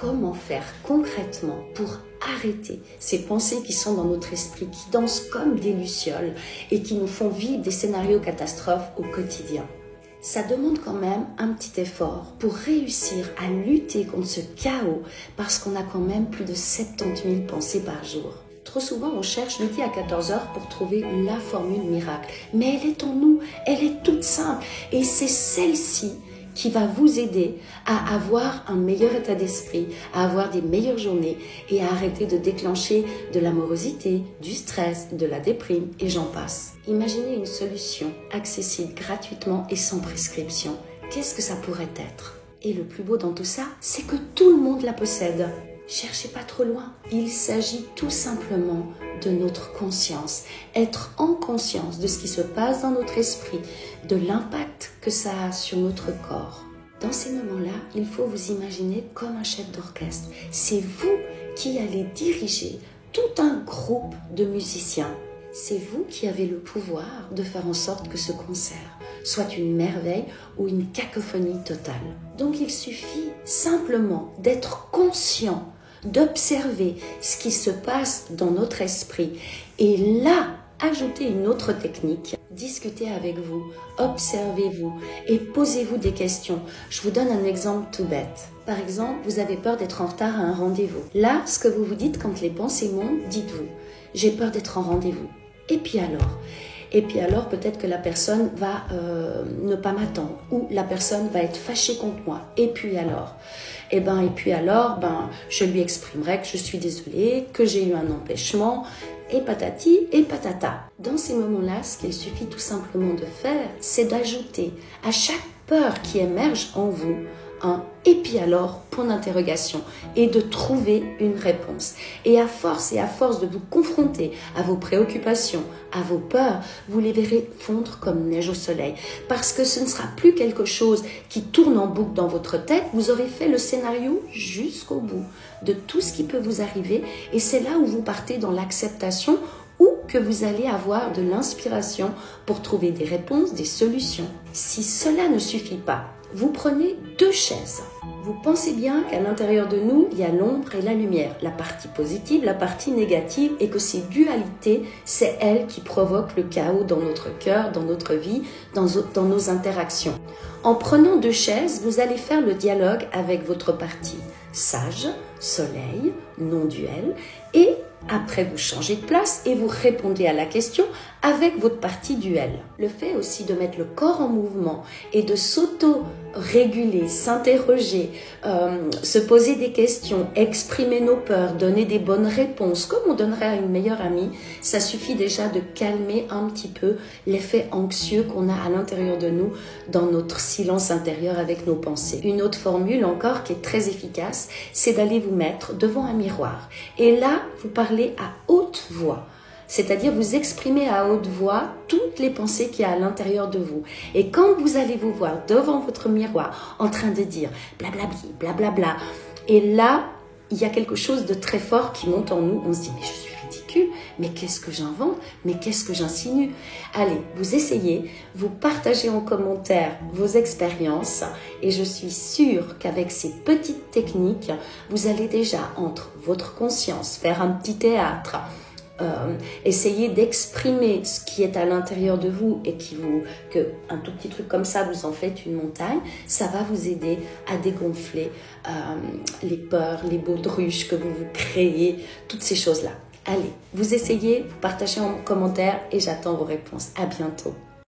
Comment faire concrètement pour arrêter ces pensées qui sont dans notre esprit, qui dansent comme des lucioles et qui nous font vivre des scénarios catastrophes au quotidien? Ça demande quand même un petit effort pour réussir à lutter contre ce chaos parce qu'on a quand même plus de 70 000 pensées par jour. Trop souvent, on cherche midi à 14 heures pour trouver la formule miracle. Mais elle est en nous, elle est toute simple et c'est celle-ci qui va vous aider à avoir un meilleur état d'esprit, à avoir des meilleures journées et à arrêter de déclencher de l'amorosité, du stress, de la déprime et j'en passe. Imaginez une solution accessible gratuitement et sans prescription. Qu'est-ce que ça pourrait être? Et le plus beau dans tout ça, c'est que tout le monde la possède. Cherchez pas trop loin. Il s'agit tout simplement de notre conscience. Être en conscience de ce qui se passe dans notre esprit, de l'impact que ça a sur notre corps. Dans ces moments-là, il faut vous imaginer comme un chef d'orchestre. C'est vous qui allez diriger tout un groupe de musiciens. C'est vous qui avez le pouvoir de faire en sorte que ce concert soit une merveille ou une cacophonie totale. Donc il suffit simplement d'être conscient, d'observer ce qui se passe dans notre esprit et là, ajoutez une autre technique. Discutez avec vous, observez-vous et posez-vous des questions. Je vous donne un exemple tout bête. Par exemple, vous avez peur d'être en retard à un rendez-vous. Là, ce que vous vous dites quand les pensées montent, dites-vous « j'ai peur d'être en rendez-vous ». Et puis alors, peut-être que la personne va ne pas m'attendre ou la personne va être fâchée contre moi. Et puis alors, je lui exprimerai que je suis désolée, que j'ai eu un empêchement, et patati et patata. Dans ces moments-là, ce qu'il suffit tout simplement de faire, c'est d'ajouter à chaque peur qui émerge en vous un « et puis alors » point d'interrogation et de trouver une réponse. Et à force de vous confronter à vos préoccupations, à vos peurs, vous les verrez fondre comme neige au soleil. Parce que ce ne sera plus quelque chose qui tourne en boucle dans votre tête, vous aurez fait le scénario jusqu'au bout de tout ce qui peut vous arriver et c'est là où vous partez dans l'acceptation ou que vous allez avoir de l'inspiration pour trouver des réponses, des solutions. Si cela ne suffit pas, vous prenez 2 chaises. Vous pensez bien qu'à l'intérieur de nous, il y a l'ombre et la lumière, la partie positive, la partie négative, et que ces dualités, c'est elles qui provoquent le chaos dans notre cœur, dans notre vie, dans nos interactions. En prenant 2 chaises, vous allez faire le dialogue avec votre partie sage, soleil, non-duel, et après vous changez de place et vous répondez à la question avec votre partie duel. Le fait aussi de mettre le corps en mouvement et de s'auto-réguler, s'interroger, se poser des questions, exprimer nos peurs, donner des bonnes réponses comme on donnerait à une meilleure amie, ça suffit déjà de calmer un petit peu l'effet anxieux qu'on a à l'intérieur de nous dans notre silence intérieur avec nos pensées. Une autre formule encore qui est très efficace, c'est d'aller vous mettre devant un miroir et là vous parlez à haute voix. C'est-à-dire vous exprimez à haute voix toutes les pensées qu'il y a à l'intérieur de vous. Et quand vous allez vous voir devant votre miroir en train de dire blablabli, blablabla, et là, il y a quelque chose de très fort qui monte en nous. On se dit, mais je suis ridicule, mais qu'est-ce que j'invente, mais qu'est-ce que j'insinue? Allez, vous essayez, vous partagez en commentaire vos expériences et je suis sûre qu'avec ces petites techniques, vous allez déjà entre votre conscience, faire un petit théâtre, essayez d'exprimer ce qui est à l'intérieur de vous et que un tout petit truc comme ça vous en faites une montagne, ça va vous aider à dégonfler les peurs, les baudruches que vous créez, toutes ces choses-là. Allez, vous essayez, vous partagez en commentaire et j'attends vos réponses. À bientôt.